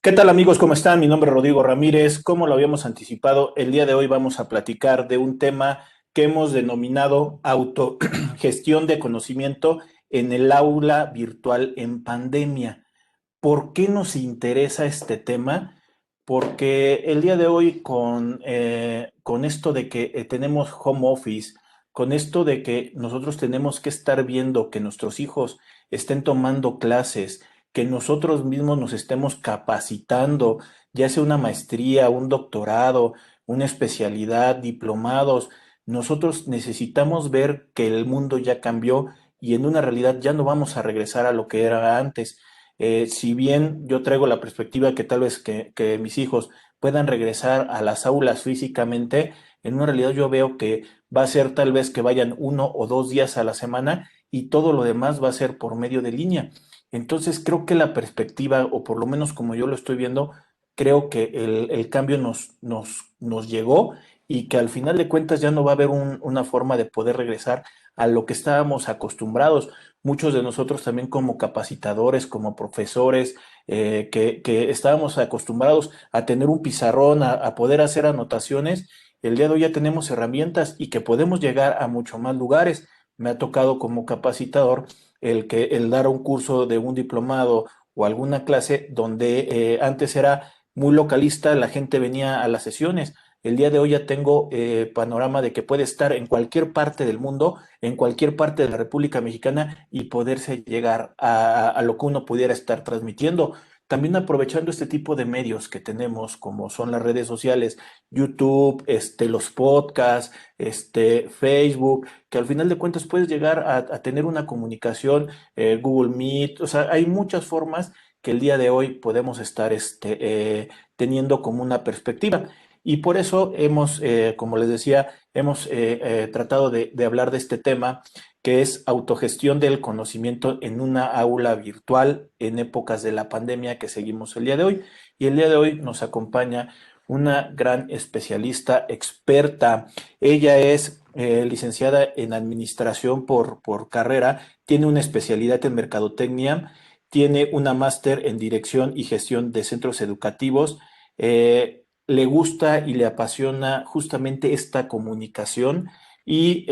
¿Qué tal amigos? ¿Cómo están? Mi nombre es Rodrigo Ramírez. Como lo habíamos anticipado, el día de hoy vamos a platicar de un tema que hemos denominado autogestión de conocimiento en el aula virtual en pandemia. ¿Por qué nos interesa este tema? Porque el día de hoy con esto de que tenemos home office, con esto de que nosotros tenemos que estar viendo que nuestros hijos estén tomando clases, que nosotros mismos nos estemos capacitando, ya sea una maestría, un doctorado, una especialidad, diplomados, nosotros necesitamos ver que el mundo ya cambió y en una realidad ya no vamos a regresar a lo que era antes. Si bien yo traigo la perspectiva que tal vez que mis hijos puedan regresar a las aulas físicamente, en una realidad yo veo que va a ser tal vez que vayan 1 o 2 días a la semana y todo lo demás va a ser por medio de línea. Entonces creo que la perspectiva, o por lo menos como yo lo estoy viendo, creo que el cambio nos llegó y que al final de cuentas ya no va a haber una forma de poder regresar a lo que estábamos acostumbrados muchos de nosotros también como capacitadores, como profesores, que estábamos acostumbrados a tener un pizarrón, a poder hacer anotaciones, el día de hoy ya tenemos herramientas y que podemos llegar a mucho más lugares. Me ha tocado como capacitador el dar un curso de un diplomado o alguna clase donde antes era muy localista, la gente venía a las sesiones. El día de hoy ya tengo panorama de que puede estar en cualquier parte del mundo, en cualquier parte de la República Mexicana y poderse llegar a lo que uno pudiera estar transmitiendo. También aprovechando este tipo de medios que tenemos, como son las redes sociales, YouTube, los podcasts, Facebook, que al final de cuentas puedes llegar a tener una comunicación, Google Meet, o sea, hay muchas formas que el día de hoy podemos estar teniendo como una perspectiva. Y por eso hemos, como les decía, hemos tratado de hablar de este tema, que es autogestión del conocimiento en una aula virtual en épocas de la pandemia que seguimos el día de hoy. Y el día de hoy nos acompaña una gran especialista, experta. Ella es licenciada en administración por carrera, tiene una especialidad en mercadotecnia, tiene una máster en dirección y gestión de centros educativos. Le gusta y le apasiona justamente esta comunicación y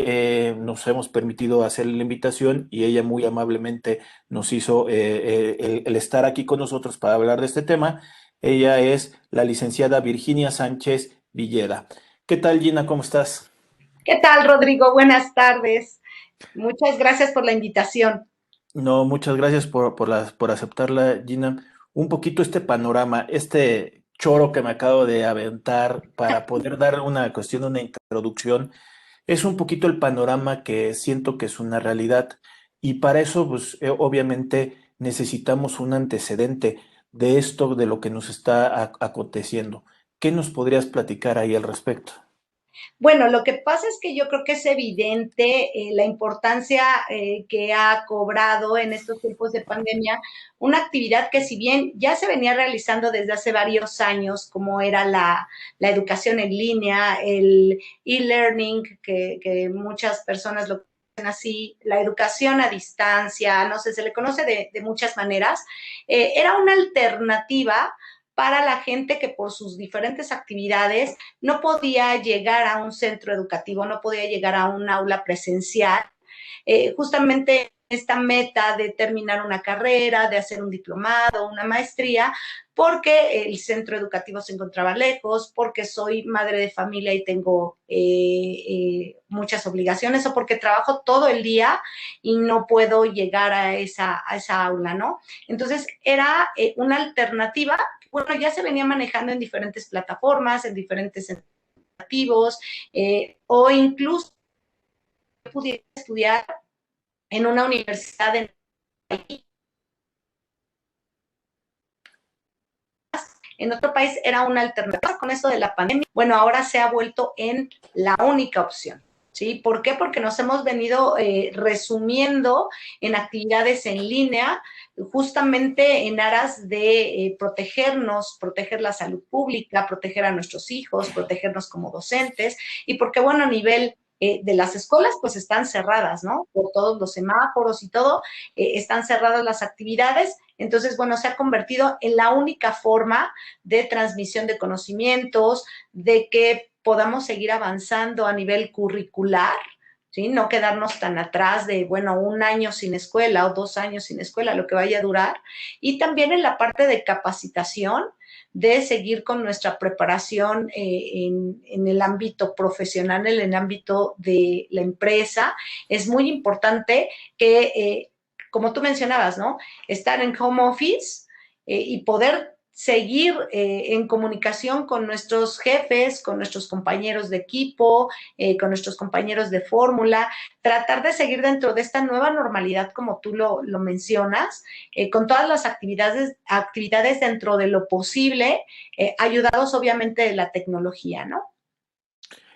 nos hemos permitido hacer la invitación y ella muy amablemente nos hizo el estar aquí con nosotros para hablar de este tema. Ella es la licenciada Virginia Sánchez Villeda. ¿Qué tal, Gina? ¿Cómo estás? ¿Qué tal, Rodrigo? Buenas tardes. Muchas gracias por la invitación. No, muchas gracias por aceptarla, Gina. Un poquito este panorama, este choro que me acabo de aventar para poder dar una cuestión, una introducción. Es un poquito el panorama que siento que es una realidad y para eso, pues obviamente necesitamos un antecedente de esto, de lo que nos está aconteciendo. ¿Qué nos podrías platicar ahí al respecto? Bueno, lo que pasa es que yo creo que es evidente la importancia que ha cobrado en estos tiempos de pandemia una actividad que si bien ya se venía realizando desde hace varios años, como era la educación en línea, el e-learning, que muchas personas lo conocen así, la educación a distancia, no sé, se le conoce de muchas maneras, era una alternativa para la gente que por sus diferentes actividades no podía llegar a un centro educativo, no podía llegar a un aula presencial. Justamente esta meta de terminar una carrera, de hacer un diplomado, una maestría, porque el centro educativo se encontraba lejos, porque soy madre de familia y tengo muchas obligaciones, o porque trabajo todo el día y no puedo llegar a esa aula, ¿no? Entonces era una alternativa, bueno, ya se venía manejando en diferentes plataformas, en diferentes educativos, o incluso pudiera estudiar en una universidad en otro país era una alternativa. Con eso de la pandemia, bueno, ahora se ha vuelto en la única opción. ¿Sí? ¿Por qué? Porque nos hemos venido resumiendo en actividades en línea, justamente en aras de protegernos, proteger la salud pública, proteger a nuestros hijos, protegernos como docentes, y porque, bueno, a nivel de las escuelas, pues están cerradas, ¿no? Por todos los semáforos y todo, están cerradas las actividades. Entonces, bueno, se ha convertido en la única forma de transmisión de conocimientos, de que podamos seguir avanzando a nivel curricular, ¿sí? No quedarnos tan atrás de, bueno, 1 año sin escuela o 2 años sin escuela, lo que vaya a durar. Y también en la parte de capacitación, de seguir con nuestra preparación en el ámbito profesional, en el ámbito de la empresa. Es muy importante que, como tú mencionabas, ¿no? Estar en home office y poder seguir en comunicación con nuestros jefes, con nuestros compañeros de equipo, con nuestros compañeros de fórmula, tratar de seguir dentro de esta nueva normalidad, como tú lo mencionas, con todas las actividades dentro de lo posible, ayudados obviamente de la tecnología, ¿no?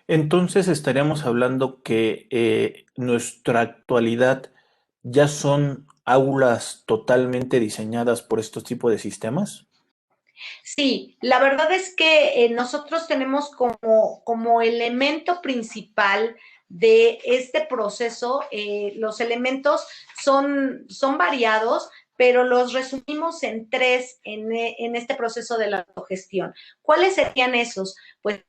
Entonces estaríamos hablando que nuestra actualidad ya son aulas totalmente diseñadas por estos tipos de sistemas. Sí, la verdad es que nosotros tenemos como elemento principal de este proceso, los elementos son variados, pero los resumimos en tres en este proceso de la autogestión. ¿Cuáles serían esos? Pues,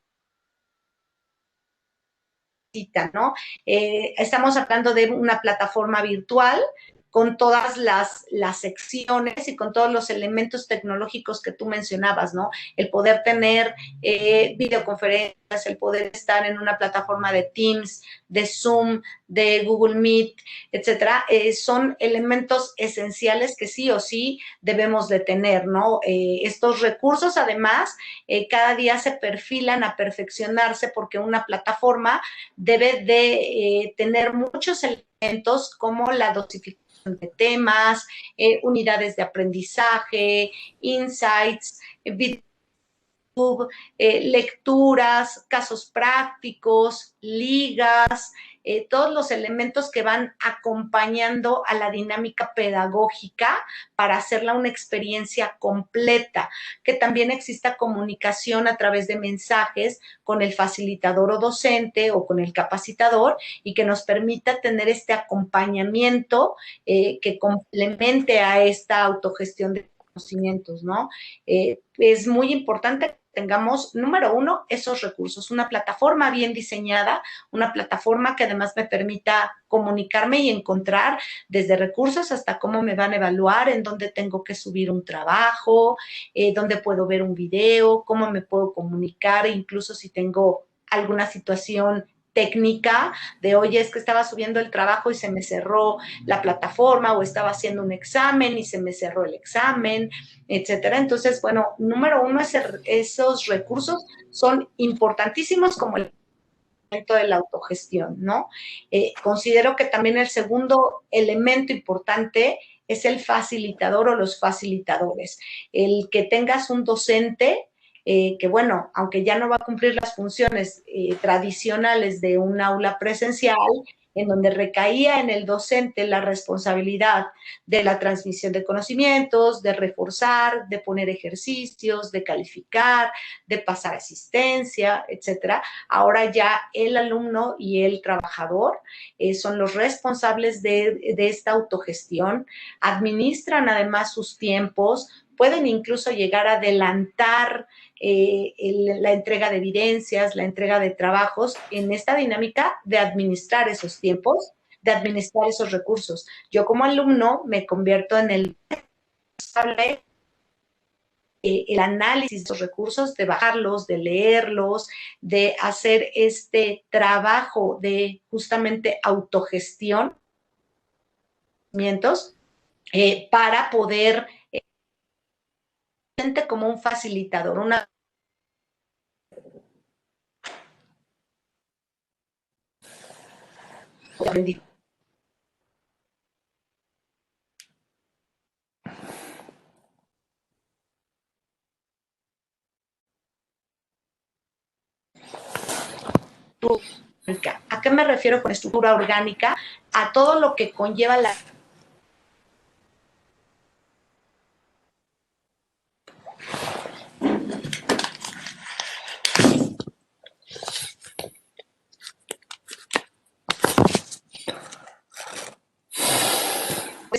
¿no? Estamos hablando de una plataforma virtual con todas las secciones y con todos los elementos tecnológicos que tú mencionabas, ¿no? El poder tener videoconferencias, el poder estar en una plataforma de Teams, de Zoom, de Google Meet, etcétera, son elementos esenciales que sí o sí debemos de tener, ¿no? Estos recursos, además, cada día se perfilan a perfeccionarse porque una plataforma debe de tener muchos elementos como la dosificación de temas, unidades de aprendizaje, insights, lecturas, casos prácticos, ligas, todos los elementos que van acompañando a la dinámica pedagógica para hacerla una experiencia completa, que también exista comunicación a través de mensajes con el facilitador o docente o con el capacitador y que nos permita tener este acompañamiento que complemente a esta autogestión de conocimientos, ¿no? Es muy importante tengamos, número uno, esos recursos, una plataforma bien diseñada, una plataforma que además me permita comunicarme y encontrar desde recursos hasta cómo me van a evaluar, en dónde tengo que subir un trabajo, dónde puedo ver un video, cómo me puedo comunicar, incluso si tengo alguna situación técnica de, oye, es que estaba subiendo el trabajo y se me cerró la plataforma o estaba haciendo un examen y se me cerró el examen, etcétera. Entonces, bueno, número uno, esos recursos son importantísimos como el elemento de la autogestión, ¿no? Considero que también el segundo elemento importante es el facilitador o los facilitadores. El que tengas un docente que bueno, aunque ya no va a cumplir las funciones tradicionales de un aula presencial, en donde recaía en el docente la responsabilidad de la transmisión de conocimientos, de reforzar, de poner ejercicios, de calificar, de pasar asistencia, etcétera. Ahora ya el alumno y el trabajador son los responsables de esta autogestión, administran además sus tiempos, pueden incluso llegar a adelantar la entrega de evidencias, la entrega de trabajos en esta dinámica de administrar esos tiempos, de administrar esos recursos. Yo como alumno me convierto en el responsable el análisis de los recursos, de bajarlos, de leerlos, de hacer este trabajo de justamente autogestión para poder como un facilitador, una ¿A qué me refiero con estructura orgánica? A todo lo que conlleva la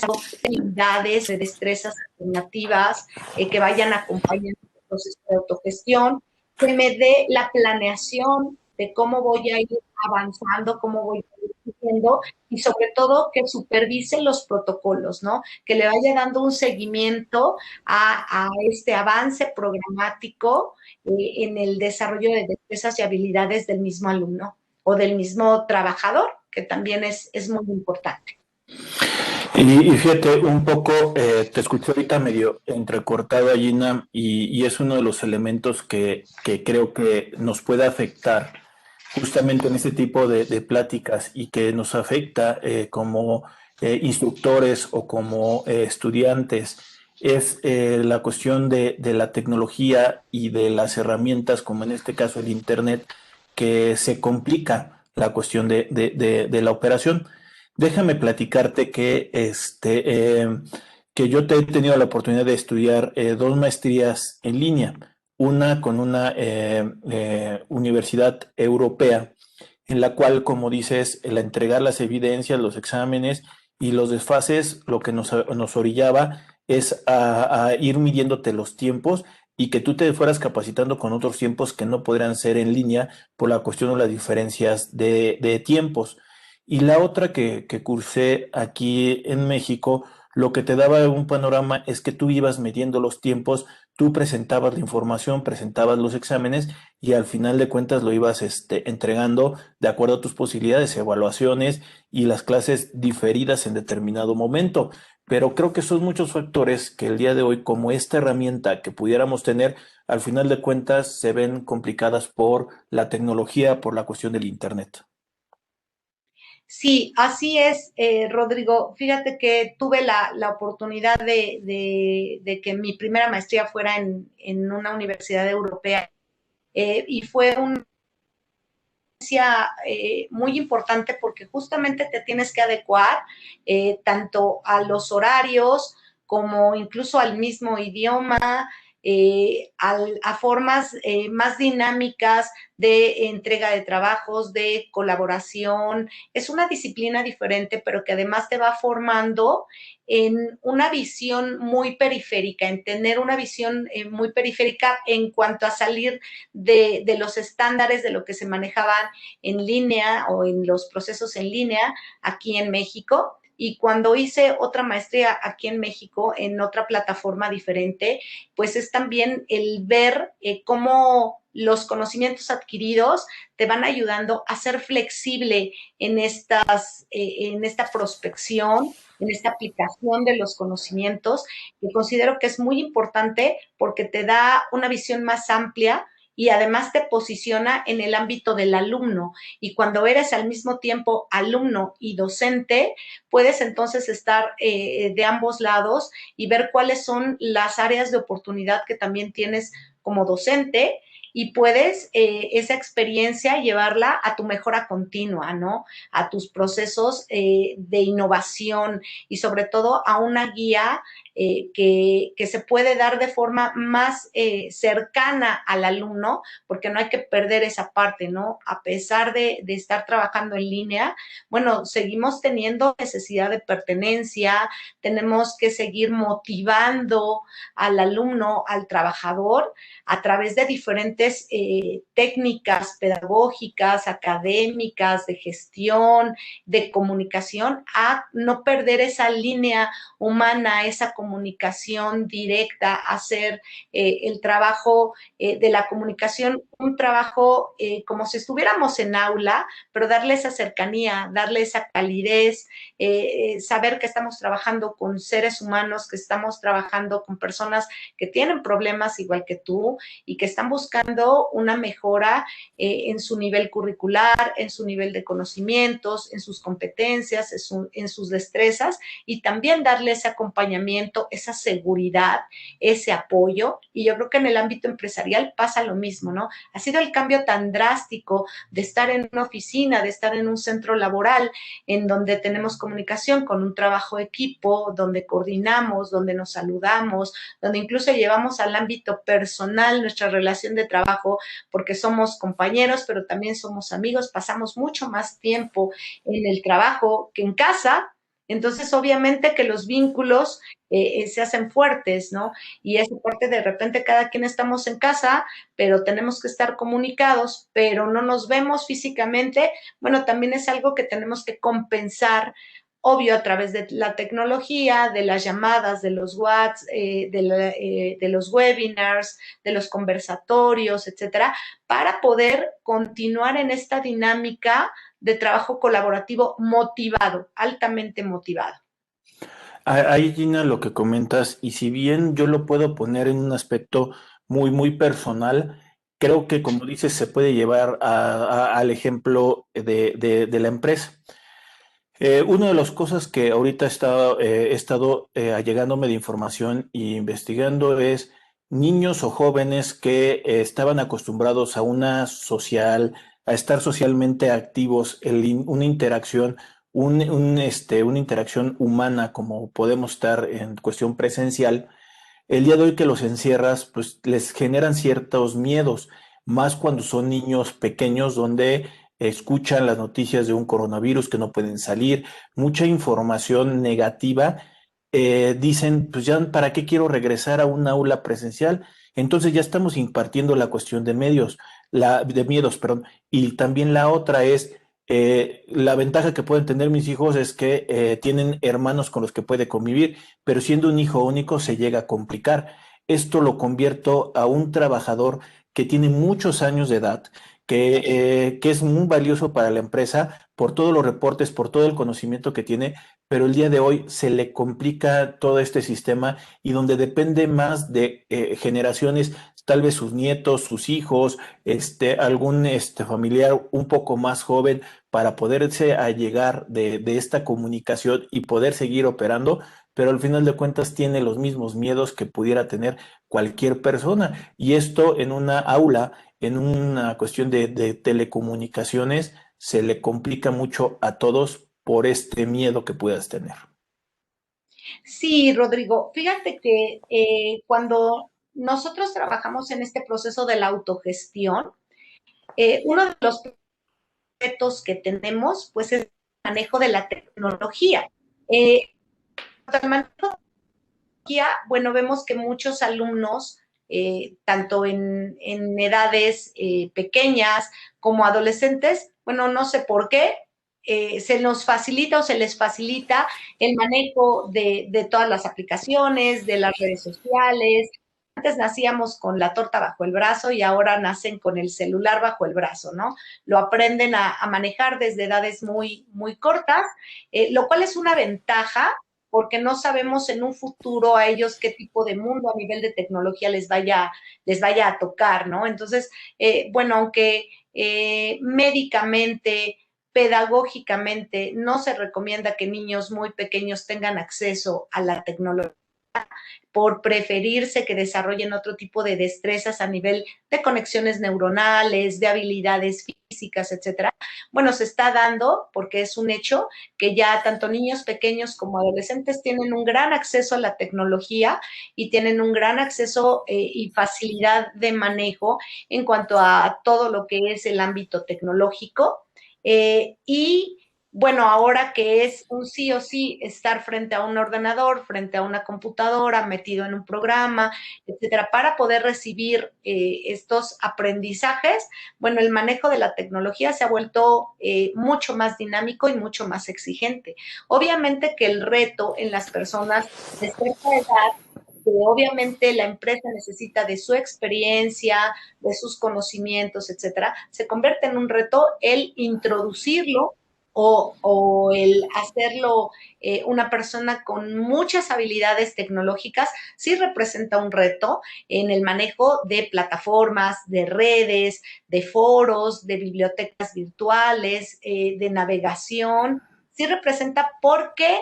habilidades, de destrezas alternativas que vayan acompañando el proceso de autogestión, que me dé la planeación de cómo voy a ir avanzando, cómo voy a ir siguiendo y sobre todo que supervise los protocolos, ¿no? Que le vaya dando un seguimiento a este avance programático en el desarrollo de destrezas y habilidades del mismo alumno o del mismo trabajador, que también es muy importante. Y fíjate, un poco, te escuché ahorita medio entrecortado, Gina, y es uno de los elementos que creo que nos puede afectar justamente en este tipo de pláticas y que nos afecta como instructores o como estudiantes, es la cuestión de la tecnología y de las herramientas, como en este caso el Internet, que se complica la cuestión de la operación. Déjame platicarte que yo te he tenido la oportunidad de estudiar dos maestrías en línea, una con una universidad europea, en la cual, como dices, el entregar las evidencias, los exámenes y los desfases, lo que nos orillaba es a ir midiéndote los tiempos y que tú te fueras capacitando con otros tiempos que no podrían ser en línea por la cuestión de las diferencias de tiempos. Y la otra que cursé aquí en México, lo que te daba un panorama es que tú ibas midiendo los tiempos, tú presentabas la información, presentabas los exámenes y al final de cuentas lo ibas entregando de acuerdo a tus posibilidades, evaluaciones y las clases diferidas en determinado momento. Pero creo que son muchos factores que el día de hoy, como esta herramienta que pudiéramos tener, al final de cuentas se ven complicadas por la tecnología, por la cuestión del Internet. Sí, así es, Rodrigo. Fíjate que tuve la oportunidad de que mi primera maestría fuera en una universidad europea y fue una experiencia muy importante porque justamente te tienes que adecuar tanto a los horarios como incluso al mismo idioma, a formas más dinámicas de entrega de trabajos, de colaboración. Es una disciplina diferente, pero que además te va formando en una visión muy periférica, en tener una visión muy periférica en cuanto a salir de los estándares de lo que se manejaban en línea o en los procesos en línea aquí en México. Y cuando hice otra maestría aquí en México, en otra plataforma diferente, pues es también el ver cómo los conocimientos adquiridos te van ayudando a ser flexible en esta prospección, en esta aplicación de los conocimientos, que considero que es muy importante porque te da una visión más amplia y además te posiciona en el ámbito del alumno. Y cuando eres al mismo tiempo alumno y docente, puedes entonces estar de ambos lados y ver cuáles son las áreas de oportunidad que también tienes como docente y puedes esa experiencia llevarla a tu mejora continua, ¿no? A tus procesos de innovación y sobre todo a una guía que se puede dar de forma más cercana al alumno, porque no hay que perder esa parte, ¿no? A pesar de estar trabajando en línea, bueno, seguimos teniendo necesidad de pertenencia, tenemos que seguir motivando al alumno, al trabajador, a través de diferentes técnicas pedagógicas, académicas, de gestión, de comunicación, a no perder esa línea humana, esa comunicación directa, hacer el trabajo de la comunicación, un trabajo como si estuviéramos en aula, pero darle esa cercanía, darle esa calidez, saber que estamos trabajando con seres humanos, que estamos trabajando con personas que tienen problemas igual que tú y que están buscando una mejora en su nivel curricular, en su nivel de conocimientos, en sus competencias, en sus destrezas y también darle ese acompañamiento, esa seguridad, ese apoyo. Y yo creo que en el ámbito empresarial pasa lo mismo, ¿no? Ha sido el cambio tan drástico de estar en una oficina, de estar en un centro laboral, en donde tenemos comunicación con un trabajo de equipo, donde coordinamos, donde nos saludamos, donde incluso llevamos al ámbito personal nuestra relación de trabajo, porque somos compañeros, pero también somos amigos, pasamos mucho más tiempo en el trabajo que en casa. Entonces, obviamente que los vínculos se hacen fuertes, ¿no? Y esa parte de repente cada quien estamos en casa, pero tenemos que estar comunicados, pero no nos vemos físicamente. Bueno, también es algo que tenemos que compensar, obvio, a través de la tecnología, de las llamadas, de los WhatsApp, de los webinars, de los conversatorios, etcétera, para poder continuar en esta dinámica de trabajo colaborativo motivado, altamente motivado. Ahí, Gina, lo que comentas, y si bien yo lo puedo poner en un aspecto muy, muy personal, creo que, como dices, se puede llevar al ejemplo de la empresa. Una de las cosas que ahorita he estado allegándome de información e investigando es niños o jóvenes que estaban acostumbrados a a estar socialmente activos, una interacción, una interacción humana como podemos estar en cuestión presencial. El día de hoy que los encierras, pues les generan ciertos miedos, más cuando son niños pequeños donde escuchan las noticias de un coronavirus que no pueden salir, mucha información negativa, dicen, pues ya, ¿para qué quiero regresar a un aula presencial? Entonces ya estamos impartiendo la cuestión de de miedos, perdón. Y también la otra es, la ventaja que pueden tener mis hijos es que tienen hermanos con los que puede convivir, pero siendo un hijo único se llega a complicar. Esto lo convierto a un trabajador que tiene muchos años de edad, que es muy valioso para la empresa por todos los reportes, por todo el conocimiento que tiene, pero el día de hoy se le complica todo este sistema y donde depende más de generaciones, tal vez sus nietos, sus hijos, algún familiar un poco más joven para poderse allegar de esta comunicación y poder seguir operando, pero al final de cuentas tiene los mismos miedos que pudiera tener cualquier persona. Y esto en una aula, en una cuestión de telecomunicaciones, se le complica mucho a todos por este miedo que puedas tener. Sí, Rodrigo, fíjate que cuando nosotros trabajamos en este proceso de la autogestión, uno de los retos que tenemos, pues, es el manejo de la tecnología. El manejo de la tecnología, bueno, vemos que muchos alumnos, tanto en edades pequeñas como adolescentes, bueno, no sé por qué, se nos facilita o se les facilita el manejo de todas las aplicaciones, de las redes sociales. Antes nacíamos con la torta bajo el brazo y ahora nacen con el celular bajo el brazo, ¿no? Lo aprenden a manejar desde edades muy, muy cortas, lo cual es una ventaja porque no sabemos en un futuro a ellos qué tipo de mundo a nivel de tecnología les vaya a tocar, ¿no? Entonces, bueno, aunque médicamente, pedagógicamente, no se recomienda que niños muy pequeños tengan acceso a la tecnología, por preferirse que desarrollen otro tipo de destrezas a nivel de conexiones neuronales, de habilidades físicas, etcétera. Bueno, se está dando, porque es un hecho, que ya tanto niños pequeños como adolescentes tienen un gran acceso a la tecnología y tienen un gran acceso y facilidad de manejo en cuanto a todo lo que es el ámbito tecnológico. Y bueno, ahora que es un sí o sí estar frente a un ordenador, frente a una computadora, metido en un programa, etcétera, para poder recibir estos aprendizajes, bueno, el manejo de la tecnología se ha vuelto mucho más dinámico y mucho más exigente. Obviamente que el reto en las personas de cierta edad, que obviamente la empresa necesita de su experiencia, de sus conocimientos, etcétera, se convierte en un reto el introducirlo el hacerlo una persona con muchas habilidades tecnológicas, sí representa un reto en el manejo de plataformas, de redes, de foros, de bibliotecas virtuales, de navegación. Sí representa porque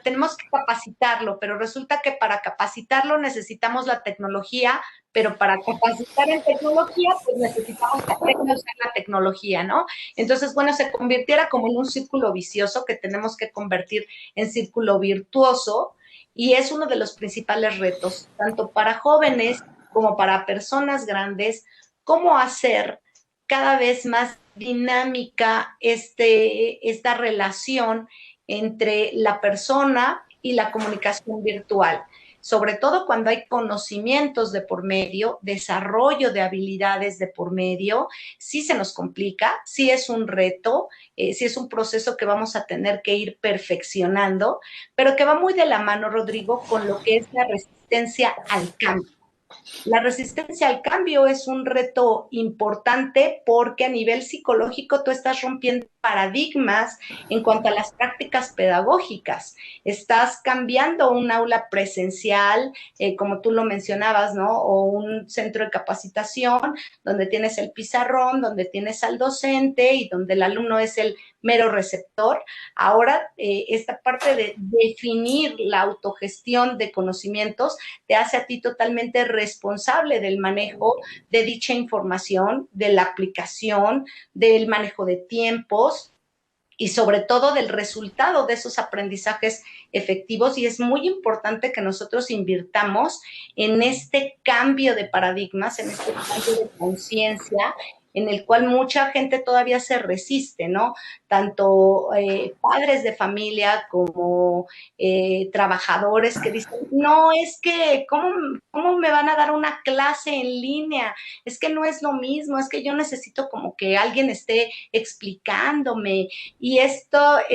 tenemos que capacitarlo, pero resulta que para capacitarlo necesitamos la tecnología, pero para capacitar en tecnología, pues necesitamos aprender a usar la tecnología, ¿no? Entonces, bueno, se convirtiera como en un círculo vicioso que tenemos que convertir en círculo virtuoso y es uno de los principales retos, tanto para jóvenes como para personas grandes, cómo hacer cada vez más dinámica esta relación entre la persona y la comunicación virtual, sobre todo cuando hay conocimientos de por medio, desarrollo de habilidades de por medio. Sí se nos complica, sí es un reto, sí es un proceso que vamos a tener que ir perfeccionando, pero que va muy de la mano, Rodrigo, con lo que es la resistencia al cambio. La resistencia al cambio es un reto importante porque a nivel psicológico tú estás rompiendo paradigmas en cuanto a las prácticas pedagógicas. Estás cambiando un aula presencial, como tú lo mencionabas, ¿no? O un centro de capacitación donde tienes el pizarrón, donde tienes al docente y donde el alumno es el mero receptor. Ahora, esta parte de definir la autogestión de conocimientos te hace a ti totalmente responsable del manejo de dicha información, de la aplicación, del manejo de tiempos y sobre todo del resultado de esos aprendizajes efectivos. Y es muy importante que nosotros invirtamos en este cambio de paradigmas, en este cambio de conciencia, en el cual mucha gente todavía se resiste, ¿no? Tanto padres de familia como trabajadores que dicen, no, es que, ¿cómo me van a dar una clase en línea? Es que no es lo mismo, es que yo necesito como que alguien esté explicándome. Y esta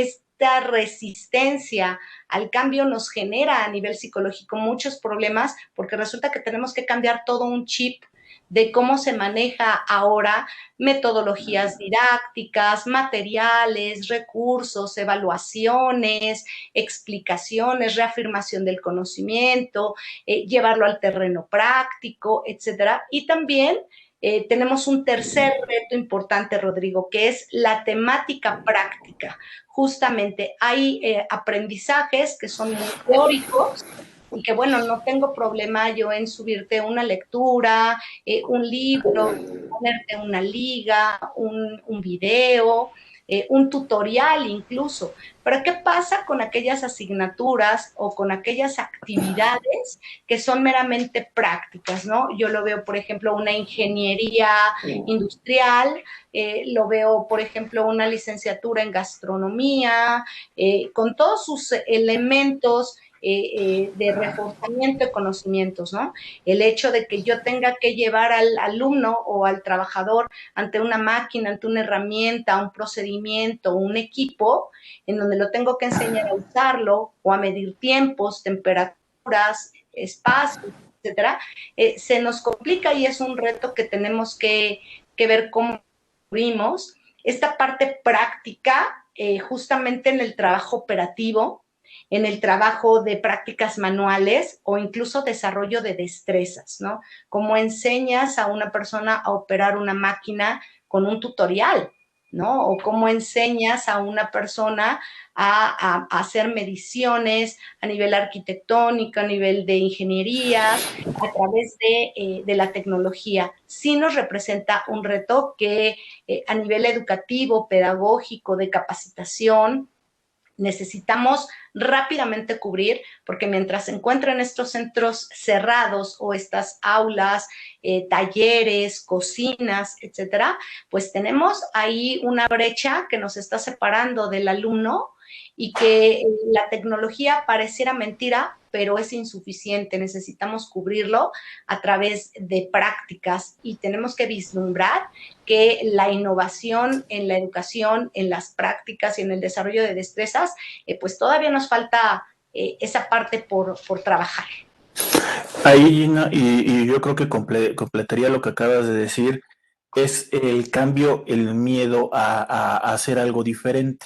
resistencia al cambio nos genera a nivel psicológico muchos problemas porque resulta que tenemos que cambiar todo un chip de cómo se maneja ahora metodologías didácticas, materiales, recursos, evaluaciones, explicaciones, reafirmación del conocimiento, llevarlo al terreno práctico, etcétera. Y también tenemos un tercer reto importante, Rodrigo, que es la temática práctica. Justamente hay aprendizajes que son muy teóricos y que, bueno, no tengo problema yo en subirte una lectura, un libro, ponerte una liga, un video, un tutorial incluso. Pero ¿qué pasa con aquellas asignaturas o con aquellas actividades que son meramente prácticas, ¿no? Yo lo veo, por ejemplo, una ingeniería industrial, lo veo, por ejemplo, una licenciatura en gastronomía, con todos sus elementos de reforzamiento de conocimientos, ¿no? El hecho de que yo tenga que llevar al alumno o al trabajador ante una máquina, ante una herramienta, un procedimiento, un equipo, en donde lo tengo que enseñar a usarlo o a medir tiempos, temperaturas, espacios, etcétera, se nos complica y es un reto que tenemos que ver cómo cubrimos. Esta parte práctica, justamente en el trabajo operativo, en el trabajo de prácticas manuales o incluso desarrollo de destrezas, ¿no? Cómo enseñas a una persona a operar una máquina con un tutorial, ¿no? O cómo enseñas a una persona a hacer mediciones a nivel arquitectónico, a nivel de ingeniería, a través de la tecnología. Sí nos representa un reto que a nivel educativo, pedagógico, de capacitación, necesitamos rápidamente cubrir, porque mientras se encuentran estos centros cerrados o estas aulas, talleres, cocinas, etcétera, pues tenemos ahí una brecha que nos está separando del alumno y que la tecnología pareciera mentira, pero es insuficiente. Necesitamos cubrirlo a través de prácticas y tenemos que vislumbrar que la innovación en la educación, en las prácticas y en el desarrollo de destrezas, pues todavía nos falta esa parte por trabajar. Ahí, y yo creo que completaría lo que acabas de decir, es el cambio, el miedo a hacer algo diferente.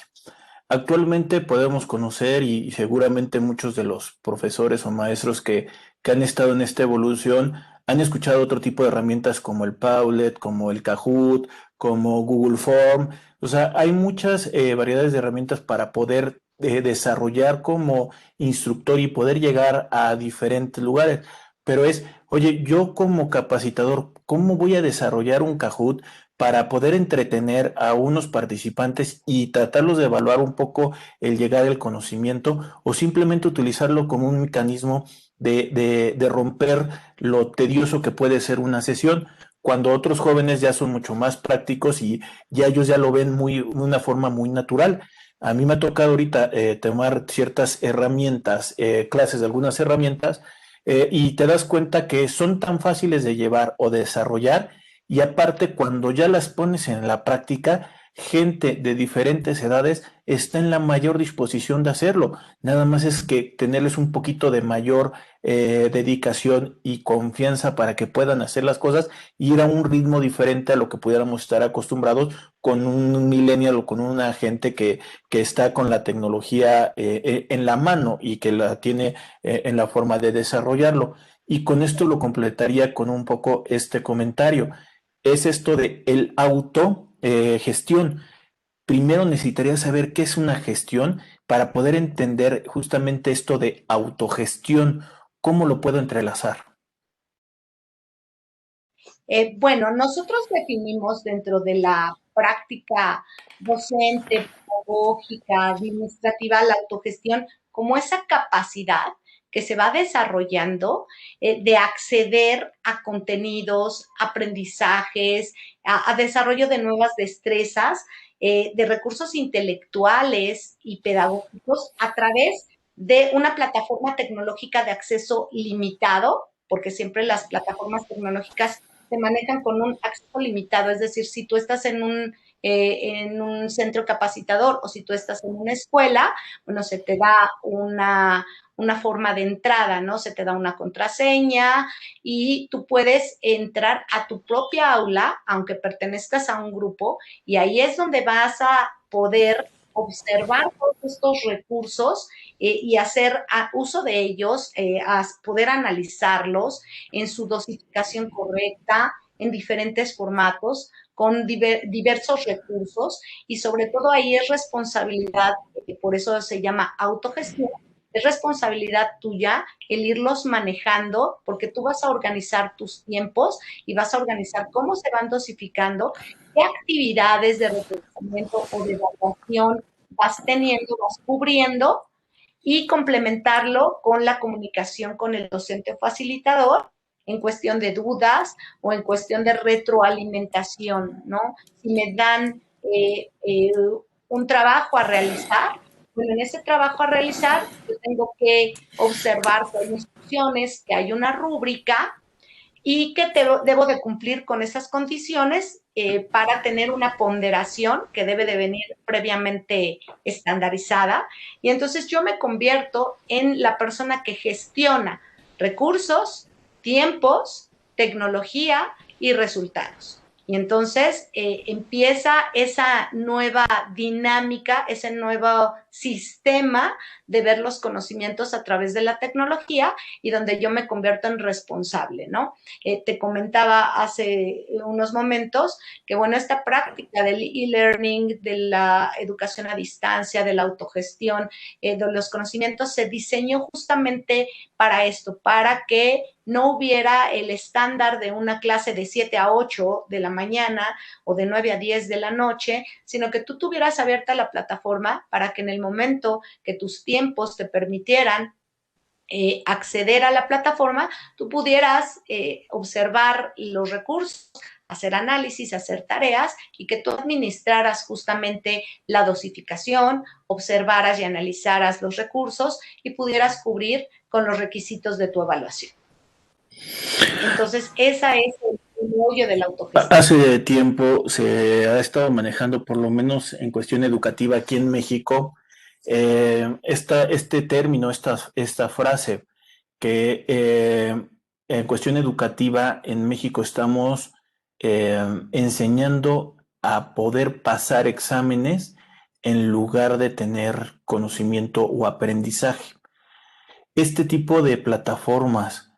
Actualmente podemos conocer y seguramente muchos de los profesores o maestros que han estado en esta evolución han escuchado otro tipo de herramientas como el Padlet, como el Kahoot, como Google Form. O sea, hay muchas variedades de herramientas para poder desarrollar como instructor y poder llegar a diferentes lugares. Pero es, oye, yo como capacitador, ¿cómo voy a desarrollar un Kahoot para poder entretener a unos participantes y tratarlos de evaluar un poco el llegar al conocimiento o simplemente utilizarlo como un mecanismo de romper lo tedioso que puede ser una sesión, cuando otros jóvenes ya son mucho más prácticos y ya ellos ya lo ven muy, de una forma muy natural? A mí me ha tocado ahorita tomar ciertas herramientas, clases de algunas herramientas, y te das cuenta que son tan fáciles de llevar o desarrollar, y aparte cuando ya las pones en la práctica, gente de diferentes edades está en la mayor disposición de hacerlo. Nada más es que tenerles un poquito de mayor dedicación y confianza para que puedan hacer las cosas y ir a un ritmo diferente a lo que pudiéramos estar acostumbrados con un millennial o con una gente que está con la tecnología en la mano y que la tiene en la forma de desarrollarlo. Y con esto lo completaría con un poco este comentario. Es esto de el auto gestión. Primero necesitaría saber qué es una gestión para poder entender justamente esto de autogestión. ¿Cómo lo puedo entrelazar? Bueno, nosotros definimos dentro de la práctica docente, pedagógica, administrativa, la autogestión como esa capacidad que se va desarrollando de acceder a contenidos, aprendizajes, a desarrollo de nuevas destrezas, de recursos intelectuales y pedagógicos a través de una plataforma tecnológica de acceso limitado, porque siempre las plataformas tecnológicas se manejan con un acceso limitado, es decir, si tú estás en un centro capacitador o si tú estás en una escuela, bueno, se te da una forma de entrada, ¿no? Se te da una contraseña y tú puedes entrar a tu propia aula, aunque pertenezcas a un grupo, y ahí es donde vas a poder observar todos estos recursos y hacer uso de ellos, a poder analizarlos en su dosificación correcta, en diferentes formatos, con diversos recursos y sobre todo ahí es responsabilidad, por eso se llama autogestión, es responsabilidad tuya el irlos manejando porque tú vas a organizar tus tiempos y vas a organizar cómo se van dosificando, qué actividades de reconocimiento o de evaluación vas teniendo, vas cubriendo y complementarlo con la comunicación con el docente o facilitador en cuestión de dudas o en cuestión de retroalimentación, ¿no? Si me dan un trabajo a realizar, bueno, en ese trabajo a realizar yo tengo que observar que hay instrucciones, que hay una rúbrica y que debo de cumplir con esas condiciones para tener una ponderación que debe de venir previamente estandarizada. Y entonces yo me convierto en la persona que gestiona recursos, tiempos, tecnología y resultados. Y entonces empieza esa nueva dinámica, ese nuevo sistema de ver los conocimientos a través de la tecnología y donde yo me convierto en responsable, ¿no? Te comentaba hace unos momentos que, bueno, esta práctica del e-learning, de la educación a distancia, de la autogestión, de los conocimientos, se diseñó justamente para esto, para que no hubiera el estándar de una clase de 7 a 8 de la mañana o de 9 a 10 de la noche, sino que tú tuvieras abierta la plataforma para que en el momento que tus tiempos te permitieran acceder a la plataforma, tú pudieras observar los recursos, hacer análisis, hacer tareas y que tú administraras justamente la dosificación, observaras y analizaras los recursos y pudieras cubrir con los requisitos de tu evaluación. Entonces, esa es el meollo de la autogestión. Hace tiempo se ha estado manejando, por lo menos en cuestión educativa aquí en México, este término, esta frase, que en cuestión educativa en México estamos enseñando a poder pasar exámenes en lugar de tener conocimiento o aprendizaje. Este tipo de plataformas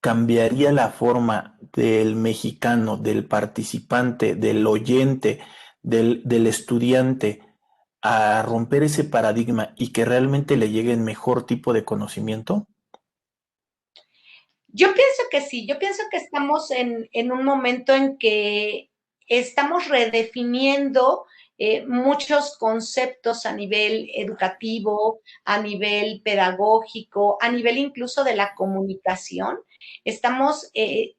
cambiaría la forma del mexicano, del participante, del oyente, del estudiante a romper ese paradigma y que realmente le llegue el mejor tipo de conocimiento? Yo pienso que sí, yo pienso que estamos en un momento en que estamos redefiniendo muchos conceptos a nivel educativo, a nivel pedagógico, a nivel incluso de la comunicación. Estamos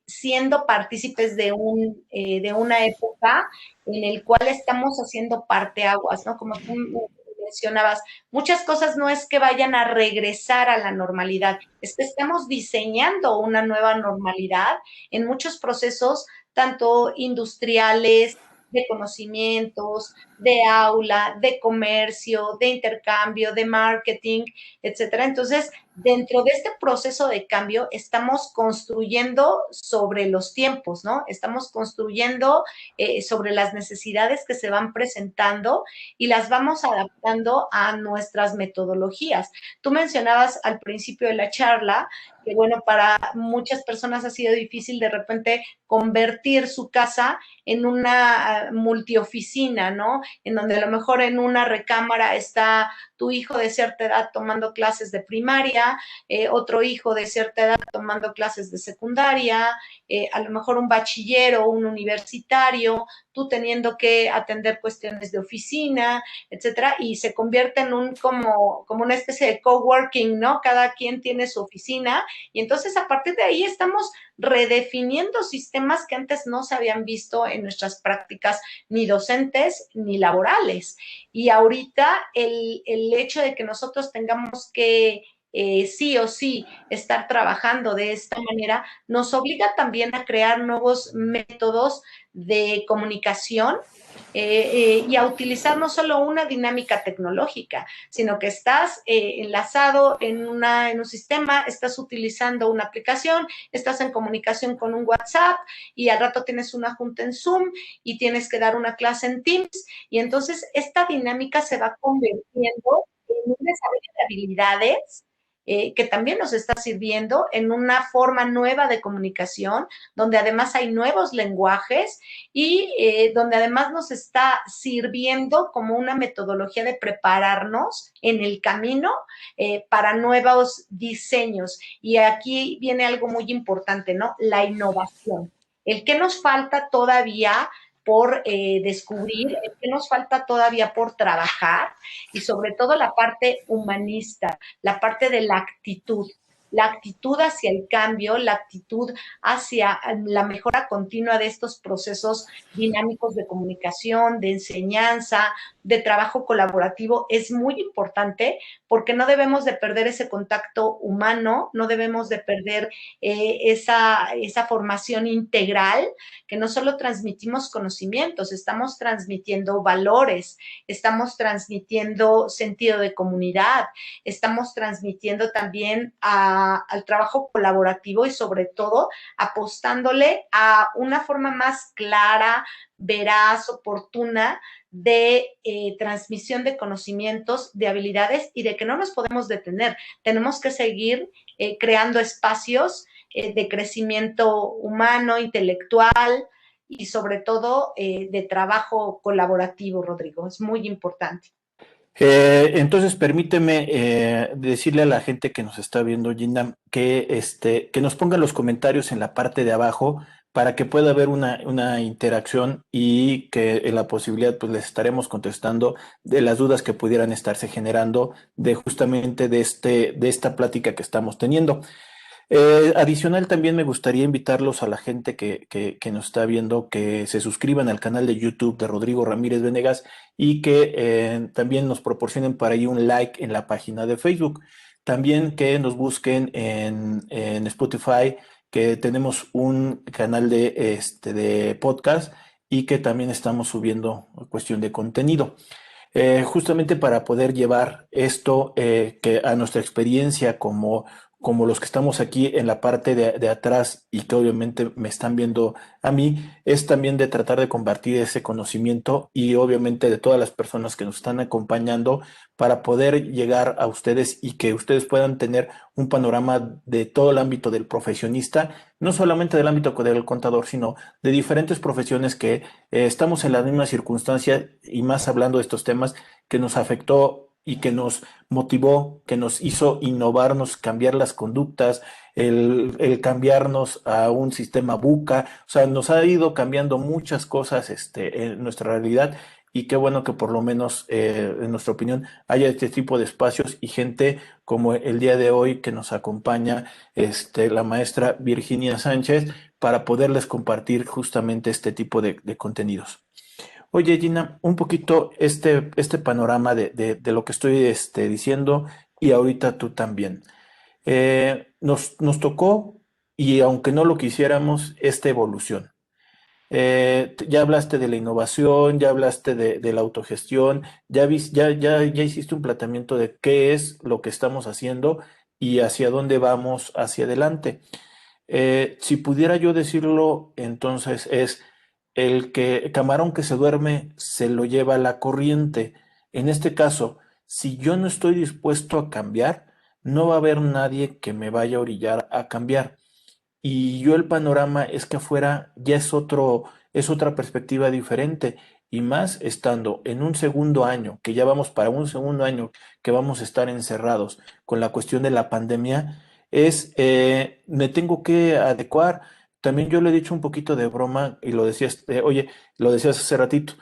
siendo partícipes de una época en el cual estamos haciendo parteaguas, ¿no? Como tú mencionabas, muchas cosas no es que vayan a regresar a la normalidad, es que estamos diseñando una nueva normalidad en muchos procesos, tanto industriales, de conocimientos, de aula, de comercio, de intercambio, de marketing, etcétera. Entonces, dentro de este proceso de cambio, estamos construyendo sobre los tiempos, ¿no? Estamos construyendo sobre las necesidades que se van presentando y las vamos adaptando a nuestras metodologías. Tú mencionabas al principio de la charla que, bueno, para muchas personas ha sido difícil de repente convertir su casa en una multioficina, ¿no? En donde a lo mejor en una recámara está tu hijo de cierta edad tomando clases de primaria, otro hijo de cierta edad tomando clases de secundaria, a lo mejor un bachiller o un universitario, tú teniendo que atender cuestiones de oficina, etcétera, y se convierte en como una especie de coworking, ¿no? Cada quien tiene su oficina y entonces a partir de ahí estamos redefiniendo sistemas que antes no se habían visto en nuestras prácticas ni docentes ni laborales. Y ahorita el hecho de que nosotros tengamos que sí o sí estar trabajando de esta manera nos obliga también a crear nuevos métodos de comunicación y a utilizar no solo una dinámica tecnológica, sino que estás enlazado en un sistema, estás utilizando una aplicación, estás en comunicación con un WhatsApp y al rato tienes una junta en Zoom y tienes que dar una clase en Teams y entonces esta dinámica se va convirtiendo en un desarrollo de habilidades que también nos está sirviendo en una forma nueva de comunicación, donde además hay nuevos lenguajes y donde además nos está sirviendo como una metodología de prepararnos en el camino para nuevos diseños. Y aquí viene algo muy importante, ¿no? La innovación. El que nos falta todavía por descubrir, el que nos falta todavía por trabajar y sobre todo la parte humanista, la parte de la actitud hacia el cambio, la actitud hacia la mejora continua de estos procesos dinámicos de comunicación, de enseñanza, de trabajo colaborativo, es muy importante porque no debemos de perder ese contacto humano, no debemos de perder esa formación integral, que no solo transmitimos conocimientos, estamos transmitiendo valores, estamos transmitiendo sentido de comunidad, estamos transmitiendo también al trabajo colaborativo y sobre todo apostándole a una forma más clara, veraz, oportuna de transmisión de conocimientos, de habilidades y de que no nos podemos detener. Tenemos que seguir creando espacios de crecimiento humano, intelectual y sobre todo de trabajo colaborativo, Rodrigo. Es muy importante. Entonces, permíteme decirle a la gente que nos está viendo, Gina, que nos ponga los comentarios en la parte de abajo para que pueda haber una interacción y que en la posibilidad pues les estaremos contestando de las dudas que pudieran estarse generando de justamente de esta plática que estamos teniendo. Adicional, también me gustaría invitarlos a la gente que nos está viendo que se suscriban al canal de YouTube de Rodrigo Ramírez Venegas y que también nos proporcionen para ahí un like en la página de Facebook. También que nos busquen en Spotify, que tenemos un canal de podcast y que también estamos subiendo cuestión de contenido. Justamente para poder llevar esto que a nuestra experiencia como los que estamos aquí en la parte de atrás y que obviamente me están viendo a mí, es también de tratar de compartir ese conocimiento y obviamente de todas las personas que nos están acompañando para poder llegar a ustedes y que ustedes puedan tener un panorama de todo el ámbito del profesionista, no solamente del ámbito del contador, sino de diferentes profesiones que estamos en la misma circunstancia y más hablando de estos temas que nos afectó y que nos motivó, que nos hizo innovarnos, cambiar las conductas, el cambiarnos a un sistema buca, o sea, nos ha ido cambiando muchas cosas en nuestra realidad y qué bueno que por lo menos, en nuestra opinión, haya este tipo de espacios y gente como el día de hoy que nos acompaña, la maestra Virginia Sánchez, para poderles compartir justamente este tipo de contenidos. Oye, Gina, un poquito este panorama de lo que estoy diciendo y ahorita tú también. Nos tocó, y aunque no lo quisiéramos, esta evolución. Ya hablaste de la innovación, ya hablaste de la autogestión, ya hiciste un planteamiento de qué es lo que estamos haciendo y hacia dónde vamos hacia adelante. Si pudiera yo decirlo, entonces es el camarón que se duerme se lo lleva la corriente. En este caso, si yo no estoy dispuesto a cambiar, no va a haber nadie que me vaya a orillar a cambiar. Y yo el panorama es que afuera ya es otra perspectiva diferente. Y más estando en un segundo año, que ya vamos para un segundo año que vamos a estar encerrados con la cuestión de la pandemia, me tengo que adecuar. También yo le he dicho un poquito de broma y lo decías, oye, lo decías hace ratito,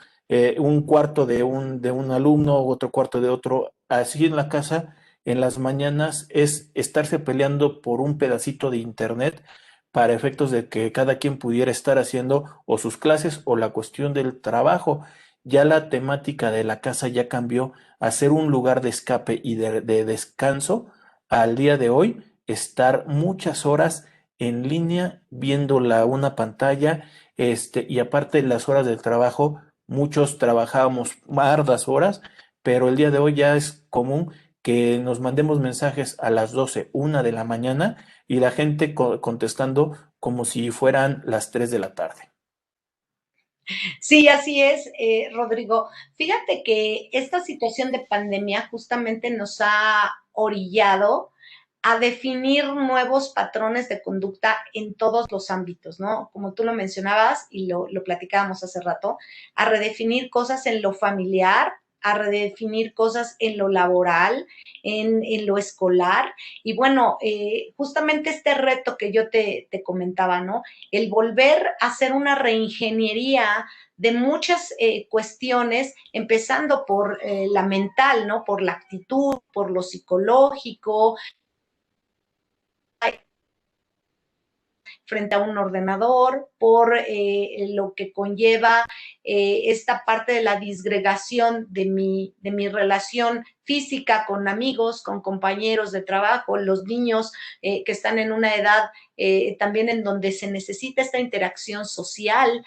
un cuarto de un alumno, otro cuarto de otro, así en la casa, en las mañanas es estarse peleando por un pedacito de internet para efectos de que cada quien pudiera estar haciendo o sus clases o la cuestión del trabajo. Ya la temática de la casa ya cambió a ser un lugar de escape y de descanso. Al día de hoy, estar muchas horas en línea viendo una pantalla, y aparte las horas del trabajo, muchos trabajábamos ardas horas, pero el día de hoy ya es común que nos mandemos mensajes a las 12, 1 de la mañana y la gente contestando como si fueran las 3 de la tarde. Sí, así es, Rodrigo. Fíjate que esta situación de pandemia justamente nos ha orillado a definir nuevos patrones de conducta en todos los ámbitos, ¿no? Como tú lo mencionabas y lo platicábamos hace rato, a redefinir cosas en lo familiar, a redefinir cosas en lo laboral, en lo escolar. Y bueno, justamente este reto que yo te comentaba, ¿no? El volver a hacer una reingeniería de muchas cuestiones, empezando por la mental, ¿no? Por la actitud, por lo psicológico, frente a un ordenador, por lo que conlleva esta parte de la disgregación de mi relación física con amigos, con compañeros de trabajo, los niños que están en una edad también en donde se necesita esta interacción social.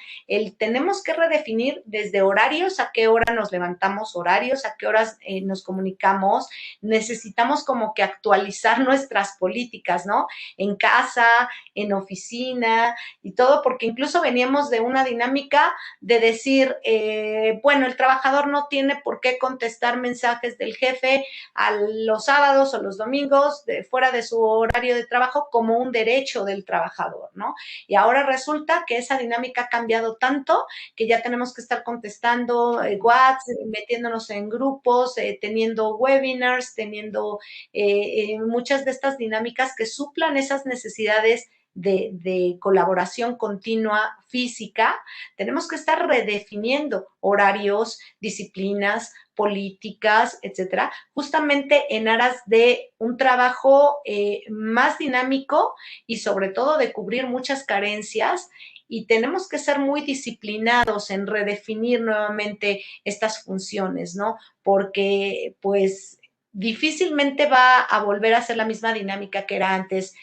Tenemos que redefinir desde horarios, a qué hora nos levantamos, horarios, a qué horas nos comunicamos. Necesitamos como que actualizar nuestras políticas, ¿no? En casa, en oficina y todo, porque incluso veníamos de una dinámica de decir, bueno, el trabajador no tiene por qué contestar mensajes del jefe a los sábados o los domingos fuera de su horario de trabajo como un derecho del trabajador, ¿no? Y ahora resulta que esa dinámica ha cambiado tanto que ya tenemos que estar contestando WhatsApp, metiéndonos en grupos, teniendo webinars, teniendo muchas de estas dinámicas que suplan esas necesidades de colaboración continua física. Tenemos que estar redefiniendo horarios, disciplinas, políticas, etcétera, justamente en aras de un trabajo más dinámico y sobre todo de cubrir muchas carencias. Y tenemos que ser muy disciplinados en redefinir nuevamente estas funciones, ¿no? Porque, pues, difícilmente va a volver a ser la misma dinámica que era antes,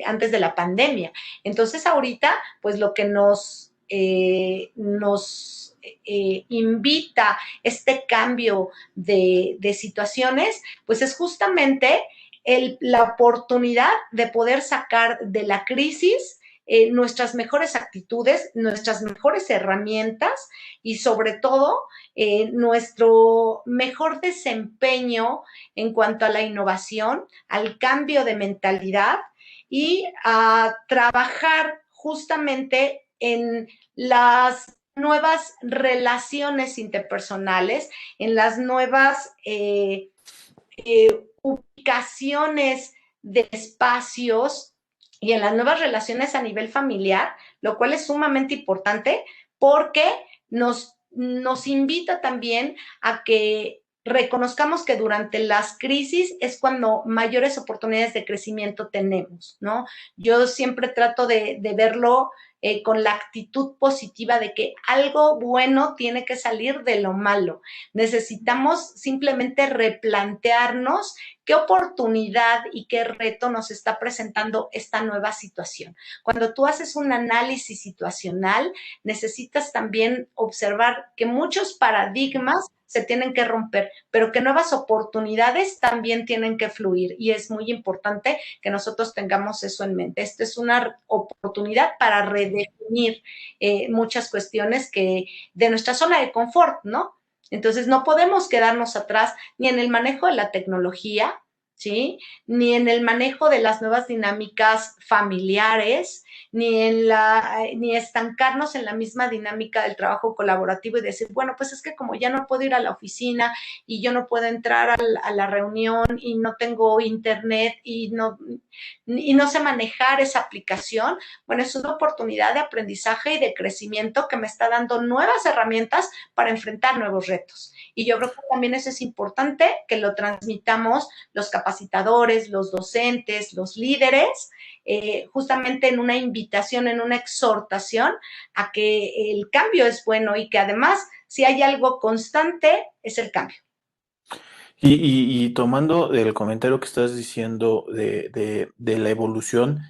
antes de la pandemia. Entonces, ahorita, pues lo que nos invita este cambio de situaciones, pues es justamente la oportunidad de poder sacar de la crisis nuestras mejores actitudes, nuestras mejores herramientas y sobre todo nuestro mejor desempeño en cuanto a la innovación, al cambio de mentalidad y a trabajar justamente en las nuevas relaciones interpersonales, en las nuevas ubicaciones de espacios y en las nuevas relaciones a nivel familiar, lo cual es sumamente importante porque nos invita también a que reconozcamos que durante las crisis es cuando mayores oportunidades de crecimiento tenemos, ¿no? Yo siempre trato de verlo con la actitud positiva de que algo bueno tiene que salir de lo malo. Necesitamos simplemente replantearnos qué oportunidad y qué reto nos está presentando esta nueva situación. Cuando tú haces un análisis situacional, necesitas también observar que muchos paradigmas se tienen que romper, pero que nuevas oportunidades también tienen que fluir y es muy importante que nosotros tengamos eso en mente. Esta es una oportunidad para redefinir muchas cuestiones que de nuestra zona de confort, ¿no? Entonces no podemos quedarnos atrás ni en el manejo de la tecnología, ¿sí? Ni en el manejo de las nuevas dinámicas familiares, ni estancarnos en la misma dinámica del trabajo colaborativo y decir, bueno, pues es que como ya no puedo ir a la oficina y yo no puedo entrar a la reunión y no tengo internet y no sé manejar esa aplicación, bueno, es una oportunidad de aprendizaje y de crecimiento que me está dando nuevas herramientas para enfrentar nuevos retos. Y yo creo que también eso es importante que lo transmitamos los capacitadores, los docentes, los líderes, justamente en una invitación, en una exhortación a que el cambio es bueno y que además, si hay algo constante, es el cambio. Y tomando el comentario que estás diciendo de la evolución,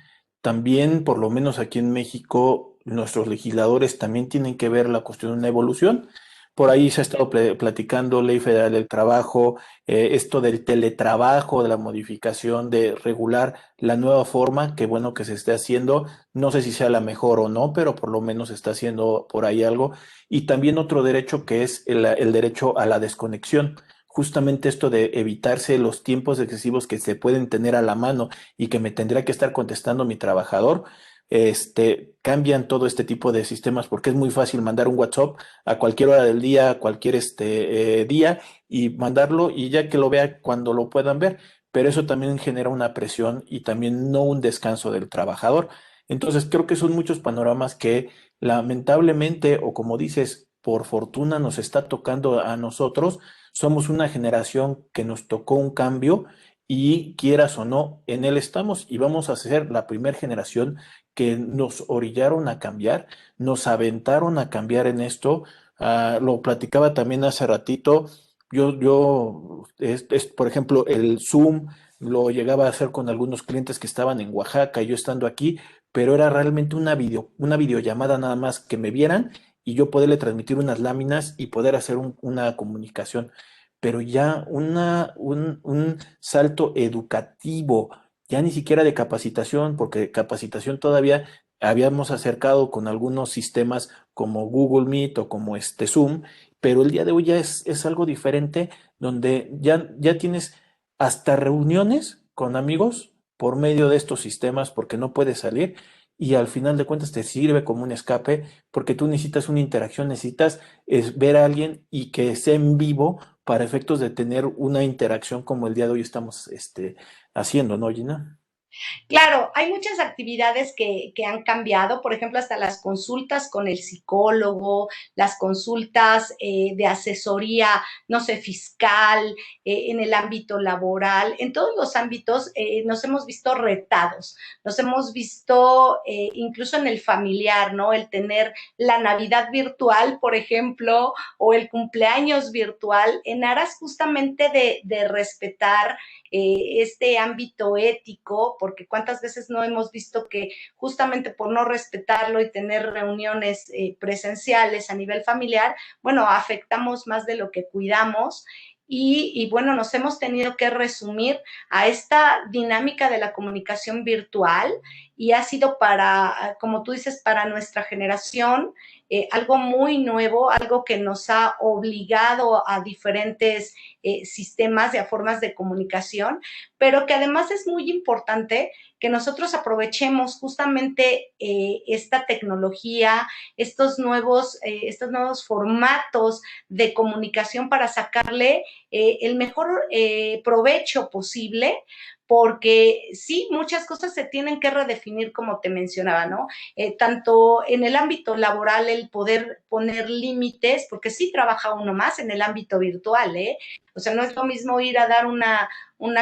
también, por lo menos aquí en México, nuestros legisladores también tienen que ver la cuestión de una evolución. Por ahí se ha estado platicando Ley Federal del Trabajo, esto del teletrabajo, de la modificación, de regular la nueva forma, que bueno que se esté haciendo. No sé si sea la mejor o no, pero por lo menos se está haciendo por ahí algo. Y también otro derecho que es el derecho a la desconexión, justamente esto de evitarse los tiempos excesivos que se pueden tener a la mano y que me tendría que estar contestando mi trabajador, cambian todo este tipo de sistemas porque es muy fácil mandar un WhatsApp a cualquier hora del día, a cualquier día y mandarlo y ya que lo vea cuando lo puedan ver, pero eso también genera una presión y también no un descanso del trabajador. Entonces creo que son muchos panoramas que lamentablemente o como dices, por fortuna nos está tocando a nosotros. Somos una generación que nos tocó un cambio y quieras o no, en él estamos y vamos a ser la primera generación que nos orillaron a cambiar, nos aventaron a cambiar en esto. Lo platicaba también hace ratito. Por ejemplo, el Zoom lo llegaba a hacer con algunos clientes que estaban en Oaxaca, yo estando aquí, pero era realmente una videollamada nada más que me vieran y yo poderle transmitir unas láminas y poder hacer una comunicación. Pero ya un salto educativo, ya ni siquiera de capacitación, porque capacitación todavía habíamos acercado con algunos sistemas como Google Meet o como este Zoom, pero el día de hoy ya es algo diferente, donde ya tienes hasta reuniones con amigos por medio de estos sistemas, porque no puedes salir y al final de cuentas te sirve como un escape porque tú necesitas una interacción, necesitas ver a alguien y que sea en vivo para efectos de tener una interacción como el día de hoy estamos haciendo, ¿no, Gina? Claro, hay muchas actividades que han cambiado, por ejemplo, hasta las consultas con el psicólogo, las consultas de asesoría, no sé, fiscal, en el ámbito laboral, en todos los ámbitos nos hemos visto retados, nos hemos visto incluso en el familiar, ¿no? El tener la Navidad virtual, por ejemplo, o el cumpleaños virtual, en aras justamente de respetar este ámbito ético, porque cuántas veces no hemos visto que justamente por no respetarlo y tener reuniones presenciales a nivel familiar, bueno, afectamos más de lo que cuidamos. Bueno, nos hemos tenido que resumir a esta dinámica de la comunicación virtual y ha sido para, como tú dices, para nuestra generación algo muy nuevo, algo que nos ha obligado a diferentes sistemas y a formas de comunicación, pero que además es muy importante que nosotros aprovechemos justamente esta tecnología, estos nuevos formatos de comunicación para sacarle el mejor provecho posible porque sí, muchas cosas se tienen que redefinir, como te mencionaba, ¿no? Tanto en el ámbito laboral, el poder poner límites, porque sí trabaja uno más en el ámbito virtual, ¿eh? O sea, no es lo mismo ir a dar una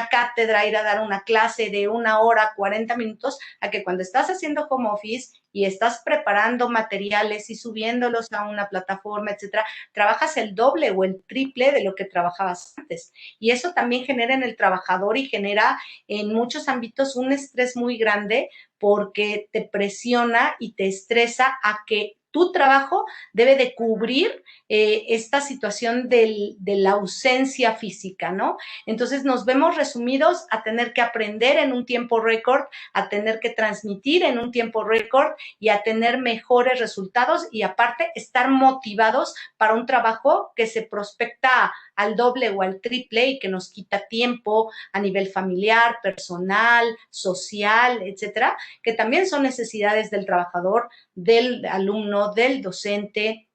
cátedra, ir a dar una clase de 1 hora, 40 minutos, a que cuando estás haciendo home office y estás preparando materiales y subiéndolos a una plataforma, etcétera, trabajas el doble o el triple de lo que trabajabas antes. Y eso también genera en el trabajador y genera en muchos ámbitos un estrés muy grande porque te presiona y te estresa a que tu trabajo debe de cubrir esta situación de la ausencia física, ¿no? Entonces nos vemos resumidos a tener que aprender en un tiempo récord, a tener que transmitir en un tiempo récord y a tener mejores resultados y aparte estar motivados para un trabajo que se prospecta al doble o al triple y que nos quita tiempo a nivel familiar, personal, social, etcétera, que también son necesidades del trabajador, del alumno, del docente,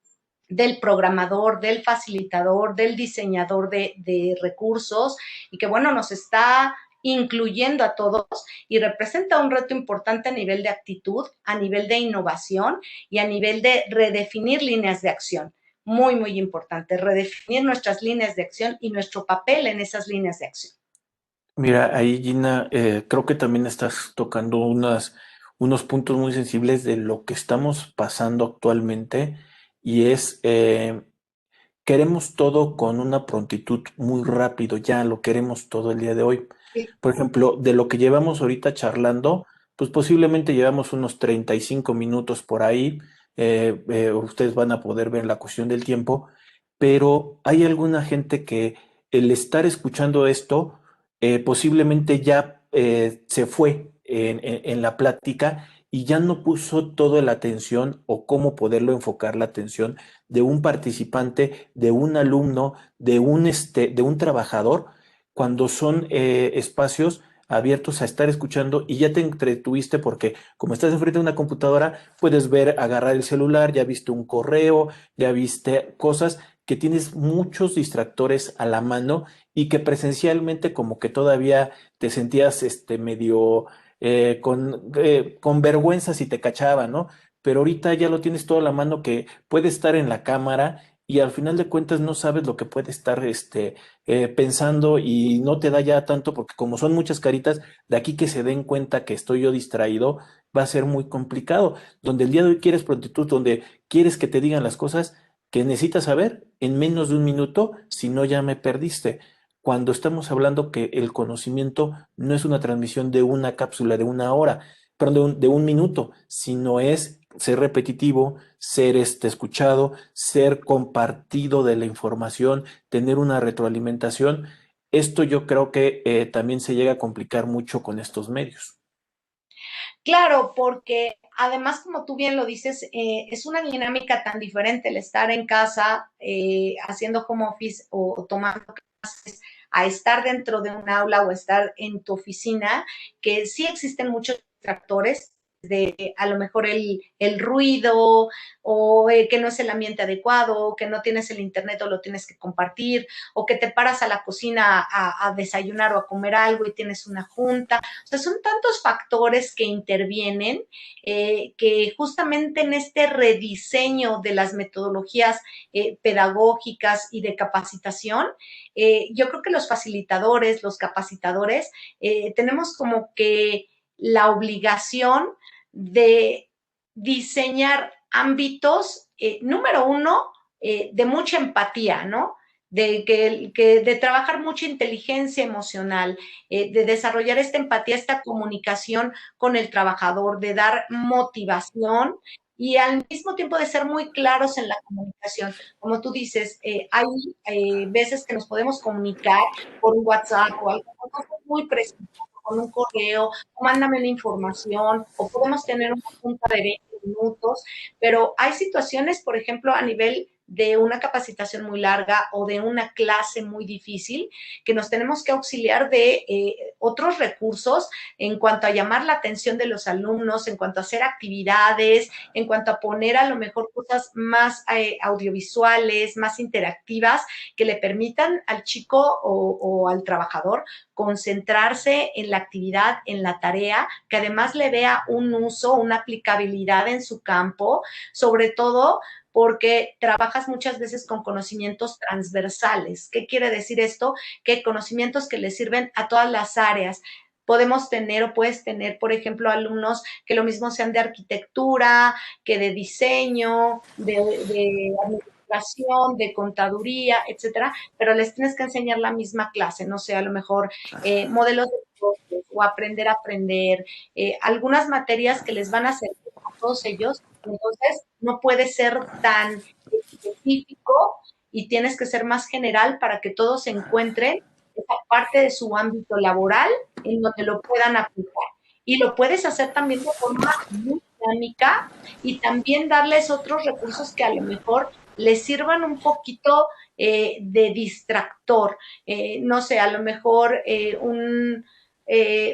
del programador, del facilitador, del diseñador de recursos y que, bueno, nos está incluyendo a todos y representa un reto importante a nivel de actitud, a nivel de innovación y a nivel de redefinir líneas de acción. Muy, muy importante, redefinir nuestras líneas de acción y nuestro papel en esas líneas de acción. Mira, ahí Gina, creo que también estás tocando unos puntos muy sensibles de lo que estamos pasando actualmente y es, queremos todo con una prontitud muy rápido, ya lo queremos todo el día de hoy. Sí. Por ejemplo, de lo que llevamos ahorita charlando, pues posiblemente llevamos unos 35 minutos por ahí, ustedes van a poder ver la cuestión del tiempo, pero hay alguna gente que el estar escuchando esto, posiblemente ya se fue en la plática y ya no puso toda la atención o cómo poderlo enfocar la atención de un participante, de un alumno, de un trabajador, cuando son espacios abiertos a estar escuchando y ya te entretuviste porque como estás enfrente de una computadora, puedes ver, agarrar el celular, ya viste un correo, ya viste cosas que tienes muchos distractores a la mano y que presencialmente como que todavía te sentías medio con vergüenza si te cachaba, ¿no? Pero ahorita ya lo tienes todo a la mano que puede estar en la cámara y al final de cuentas no sabes lo que puede estar pensando y no te da ya tanto porque como son muchas caritas, de aquí que se den cuenta que estoy yo distraído, va a ser muy complicado. Donde el día de hoy quieres prontitud, donde quieres que te digan las cosas que necesitas saber en menos de un minuto, si no ya me perdiste. Cuando estamos hablando que el conocimiento no es una transmisión de una cápsula de 1 hora, perdón, de un minuto, sino es ser repetitivo, ser escuchado, ser compartido de la información, tener una retroalimentación. Esto yo creo que también se llega a complicar mucho con estos medios. Claro, porque además, como tú bien lo dices, es una dinámica tan diferente el estar en casa haciendo home office o tomando clases a estar dentro de un aula o estar en tu oficina, que sí existen muchos distractores, de a lo mejor el ruido o que no es el ambiente adecuado, que no tienes el internet o lo tienes que compartir, o que te paras a la cocina a desayunar o a comer algo y tienes una junta. O sea, son tantos factores que intervienen que justamente en este rediseño de las metodologías pedagógicas y de capacitación, yo creo que los facilitadores, los capacitadores, tenemos como que la obligación de diseñar ámbitos, número uno, de mucha empatía, ¿no? De trabajar mucha inteligencia emocional, de desarrollar esta empatía, esta comunicación con el trabajador, de dar motivación y al mismo tiempo de ser muy claros en la comunicación. Como tú dices, hay veces que nos podemos comunicar por un WhatsApp o algo muy preciso, con un correo, o mándame una información, o podemos tener una junta de 20 minutos, pero hay situaciones, por ejemplo, a nivel de una capacitación muy larga o de una clase muy difícil, que nos tenemos que auxiliar de otros recursos en cuanto a llamar la atención de los alumnos, en cuanto a hacer actividades, en cuanto a poner a lo mejor cosas más audiovisuales, más interactivas, que le permitan al chico o al trabajador concentrarse en la actividad, en la tarea, que además le vea un uso, una aplicabilidad en su campo, sobre todo porque trabajas muchas veces con conocimientos transversales. ¿Qué quiere decir esto? Que conocimientos que le sirven a todas las áreas. Podemos tener o puedes tener, por ejemplo, alumnos que lo mismo sean de arquitectura, que de diseño, de administración, de contaduría, etcétera, pero les tienes que enseñar la misma clase, no sé, a lo mejor modelos de negocios o aprender a aprender, algunas materias que les van a servir a todos ellos. Entonces, no puede ser tan específico y tienes que ser más general para que todos encuentren esa parte de su ámbito laboral en donde lo puedan aplicar. Y lo puedes hacer también de forma muy dinámica y también darles otros recursos que a lo mejor les sirvan un poquito de distractor. No sé, a lo mejor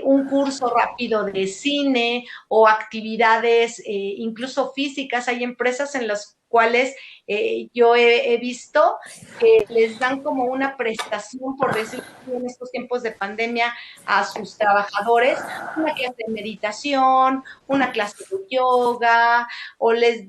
un curso rápido de cine o actividades incluso físicas. Hay empresas en las cuales yo he visto que les dan como una prestación, por decirlo en estos tiempos de pandemia, a sus trabajadores, una clase de meditación, una clase de yoga, o les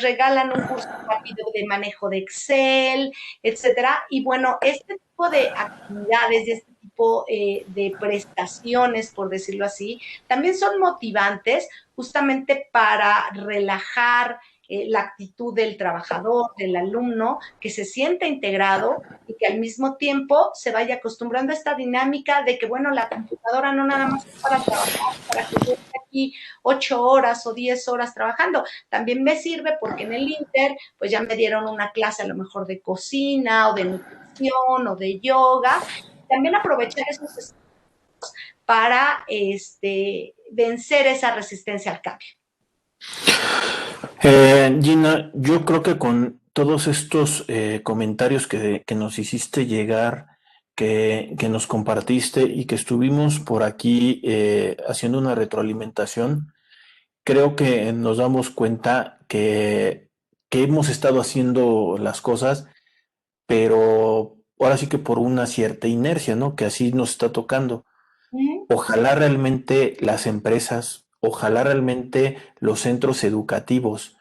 regalan un curso rápido de manejo de Excel, etcétera. Y bueno, este tipo de actividades, de este tipo de prestaciones, por decirlo así, también son motivantes justamente para relajar la actitud del trabajador, del alumno, que se sienta integrado y que al mismo tiempo se vaya acostumbrando a esta dinámica de que, bueno, la computadora no nada más es para trabajar, para que yo esté aquí 8 horas o 10 horas trabajando, también me sirve porque en el Inter, pues ya me dieron una clase a lo mejor de cocina o de nutrición o de yoga, también aprovechar esos para vencer esa resistencia al cambio. Gina, yo creo que con todos estos comentarios que nos hiciste llegar, que nos compartiste y que estuvimos por aquí haciendo una retroalimentación, creo que nos damos cuenta que hemos estado haciendo las cosas, pero ahora sí que por una cierta inercia, ¿no? Que así nos está tocando. Ojalá realmente las empresas, ojalá realmente los centros educativos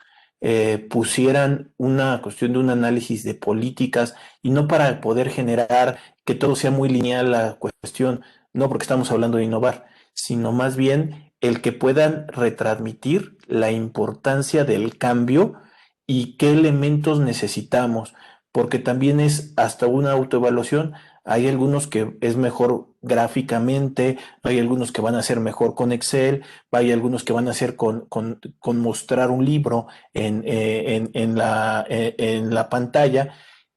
pusieran una cuestión de un análisis de políticas y no para poder generar que todo sea muy lineal la cuestión, no porque estamos hablando de innovar, sino más bien el que puedan retransmitir la importancia del cambio y qué elementos necesitamos, porque también es hasta una autoevaluación. Hay algunos que es mejor gráficamente, hay algunos que van a ser mejor con Excel, hay algunos que van a ser con mostrar un libro en la pantalla.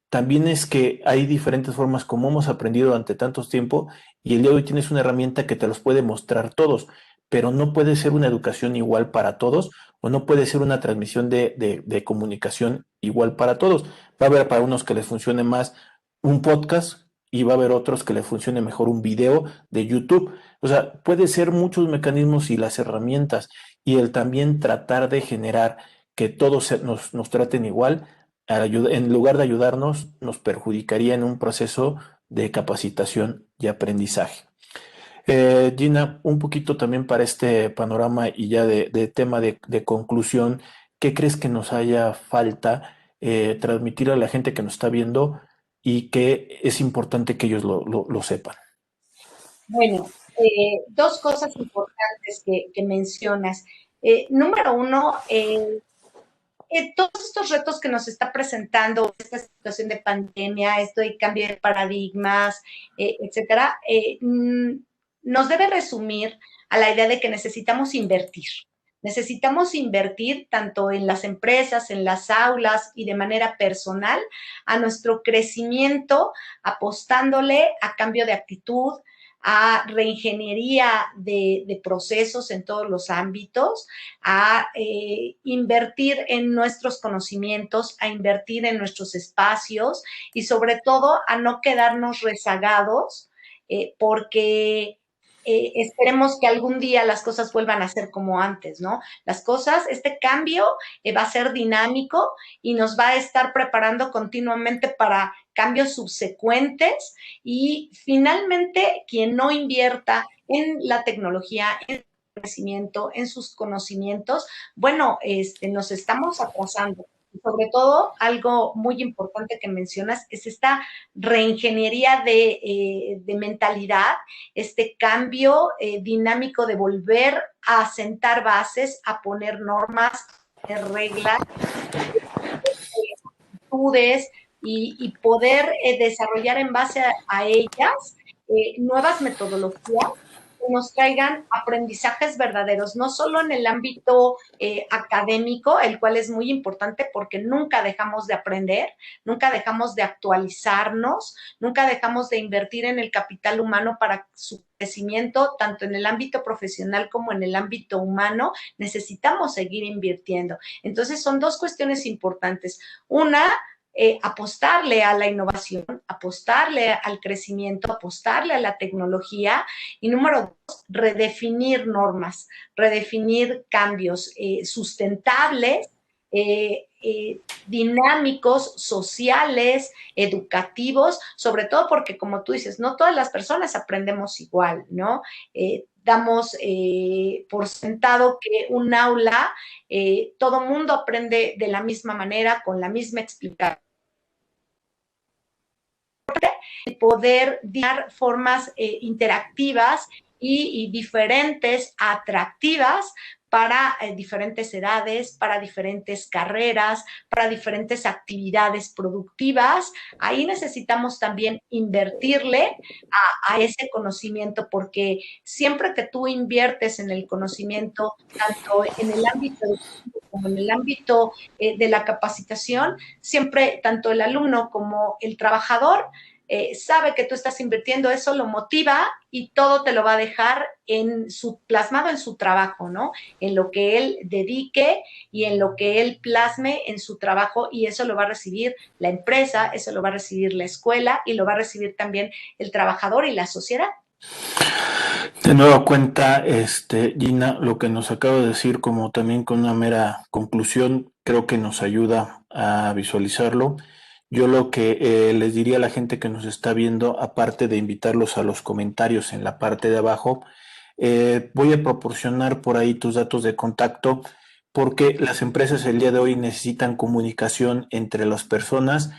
También es que hay diferentes formas como hemos aprendido durante tantos tiempo y el día de hoy tienes una herramienta que te los puede mostrar todos, pero no puede ser una educación igual para todos o no puede ser una transmisión de comunicación igual para todos. Va a haber para unos que les funcione más un podcast y va a haber otros que les funcione mejor un video de YouTube. O sea, puede ser muchos mecanismos y las herramientas y el también tratar de generar que todos nos traten igual en lugar de ayudarnos, nos perjudicaría en un proceso de capacitación y aprendizaje. Gina, un poquito también para este panorama y ya de tema de conclusión, ¿qué crees que nos haya falta transmitir a la gente que nos está viendo y que es importante que ellos lo sepan? Bueno, dos cosas importantes que mencionas. Número uno, todos estos retos que nos está presentando esta situación de pandemia, esto de cambio de paradigmas, etcétera, nos debe resumir a la idea de que necesitamos invertir. Necesitamos invertir tanto en las empresas, en las aulas y de manera personal a nuestro crecimiento, apostándole a cambio de actitud, a reingeniería de procesos en todos los ámbitos, a invertir en nuestros conocimientos, a invertir en nuestros espacios y sobre todo a no quedarnos rezagados porque esperemos que algún día las cosas vuelvan a ser como antes, ¿no? Las cosas, este cambio va a ser dinámico y nos va a estar preparando continuamente para cambios subsecuentes y finalmente quien no invierta en la tecnología, en el crecimiento, en sus conocimientos, bueno, nos estamos atrasando. Y sobre todo, algo muy importante que mencionas es esta reingeniería de mentalidad, este cambio dinámico de volver a sentar bases, a poner normas, a poner reglas, actitudes y poder desarrollar en base a ellas nuevas metodologías que nos traigan aprendizajes verdaderos, no solo en el ámbito académico, el cual es muy importante porque nunca dejamos de aprender, nunca dejamos de actualizarnos, nunca dejamos de invertir en el capital humano para su crecimiento, tanto en el ámbito profesional como en el ámbito humano, necesitamos seguir invirtiendo. Entonces, son dos cuestiones importantes. Una, apostarle a la innovación, apostarle al crecimiento, apostarle a la tecnología y número dos, redefinir normas, redefinir cambios sustentables, dinámicos, sociales, educativos, sobre todo porque, como tú dices, no todas las personas aprendemos igual, ¿no? Damos por sentado que un aula, todo mundo aprende de la misma manera, con la misma explicación. Poder dar formas interactivas y diferentes, atractivas para diferentes edades, para diferentes carreras, para diferentes actividades productivas. Ahí necesitamos también invertirle a ese conocimiento, porque siempre que tú inviertes en el conocimiento, tanto en el ámbito como en el ámbito de la capacitación, siempre tanto el alumno como el trabajador sabe que tú estás invirtiendo, eso lo motiva y todo te lo va a dejar plasmado en su trabajo, ¿no? En lo que él dedique y en lo que él plasme en su trabajo y eso lo va a recibir la empresa, eso lo va a recibir la escuela y lo va a recibir también el trabajador y la sociedad. De nueva cuenta, Gina, lo que nos acaba de decir, como también con una mera conclusión, creo que nos ayuda a visualizarlo. Yo lo que les diría a la gente que nos está viendo, aparte de invitarlos a los comentarios en la parte de abajo, voy a proporcionar por ahí tus datos de contacto, porque las empresas el día de hoy necesitan comunicación entre las personas,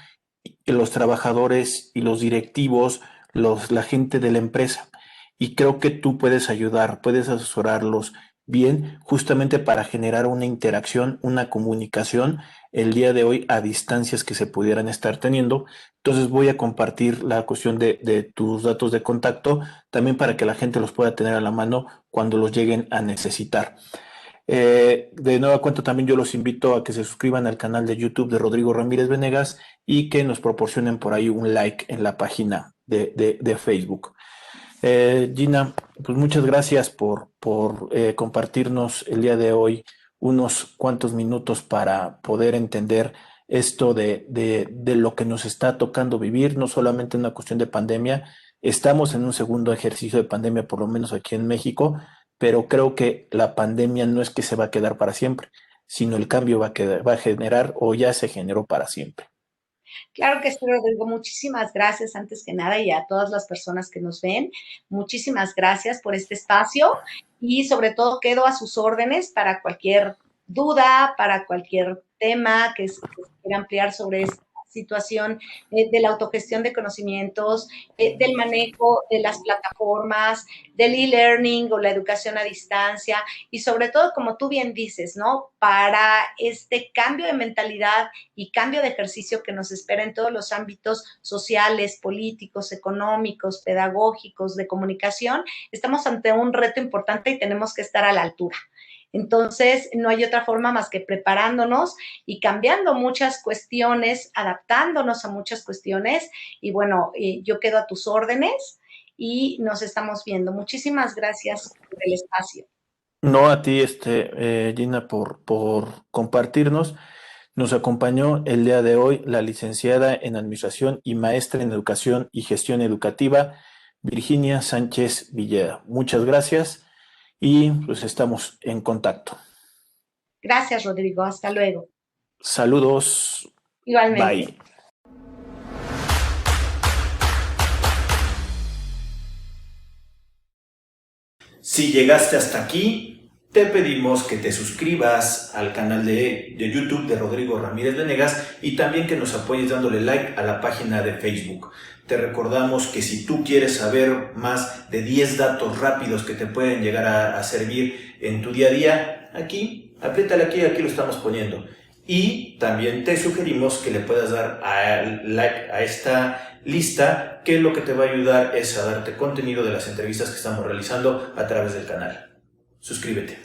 los trabajadores y los directivos, la gente de la empresa. Y creo que tú puedes ayudar, puedes asesorarlos bien, justamente para generar una interacción, una comunicación el día de hoy a distancias que se pudieran estar teniendo. Entonces voy a compartir la cuestión de tus datos de contacto también para que la gente los pueda tener a la mano cuando los lleguen a necesitar. De nueva cuenta también yo los invito a que se suscriban al canal de YouTube de Rodrigo Ramírez Venegas y que nos proporcionen por ahí un like en la página de Facebook. Gina, pues muchas gracias por compartirnos el día de hoy unos cuantos minutos para poder entender esto de lo que nos está tocando vivir, no solamente en una cuestión de pandemia, estamos en un segundo ejercicio de pandemia, por lo menos aquí en México, pero creo que la pandemia no es que se va a quedar para siempre, sino el cambio va a generar o ya se generó para siempre. Claro que sí, Rodrigo. Muchísimas gracias antes que nada y a todas las personas que nos ven. Muchísimas gracias por este espacio y sobre todo quedo a sus órdenes para cualquier duda, para cualquier tema que se quiera ampliar sobre esta situación de la autogestión de conocimientos, del manejo de las plataformas, del e-learning o la educación a distancia y sobre todo, como tú bien dices, ¿no? Para este cambio de mentalidad y cambio de ejercicio que nos espera en todos los ámbitos sociales, políticos, económicos, pedagógicos, de comunicación, estamos ante un reto importante y tenemos que estar a la altura. Entonces, no hay otra forma más que preparándonos y cambiando muchas cuestiones, adaptándonos a muchas cuestiones. Y bueno, yo quedo a tus órdenes y nos estamos viendo. Muchísimas gracias por el espacio. No a ti, Gina, por compartirnos. Nos acompañó el día de hoy la licenciada en Administración y maestra en Educación y Gestión Educativa, Virginia Sánchez Villeda. Muchas gracias y pues estamos en contacto. Gracias, Rodrigo. Hasta luego. Saludos. Igualmente. Bye. Si llegaste hasta aquí, te pedimos que te suscribas al canal de YouTube de Rodrigo Ramírez Venegas y también que nos apoyes dándole like a la página de Facebook. Te recordamos que si tú quieres saber más de 10 datos rápidos que te pueden llegar a servir en tu día a día, aquí, apriétale aquí lo estamos poniendo. Y también te sugerimos que le puedas dar like a esta lista, que lo que te va a ayudar es a darte contenido de las entrevistas que estamos realizando a través del canal. Suscríbete.